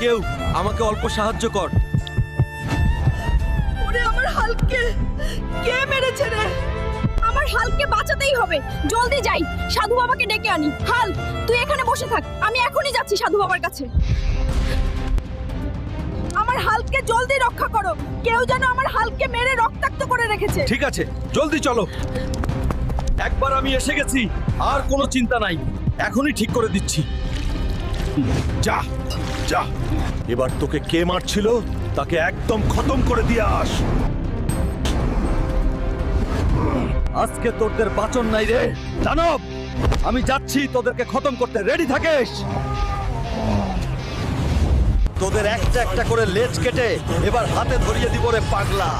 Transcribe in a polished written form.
কেউ আমাকে অল্প সাহায্য কর। ওরে আমার হালকে কে মেরেছে রে? আমার হালকে বাঁচাতেই হবে, জলদি যাই, সাধু বাবাকে ডেকে আনি। হাল, তুই এখানে বসে থাক, আমি এখনই যাচ্ছি সাধু বাবার কাছে। আমার হালকে জলদি রক্ষা করো, কেউ যেন আমার হালকে মেরে রক্তাক্ত করে রেখেছে। ঠিক আছে, জলদি চলো। একবার আমি এসে গেছি, আর কোনো চিন্তা নাই, এখনই ঠিক করে দিচ্ছি। যা যা, এবার তোকে কে মারছিল তাকে একদম খতম করে দিয়ে আস। আজকে তোদের বাঁচন নাই রে দানব। আমি যাচ্ছি তোদেরকে খতম করতে, রেডি থাকিস। তোদের একটা একটা করে লেজ কেটে এবার হাতে ধরিয়ে দিব রে পাগলা।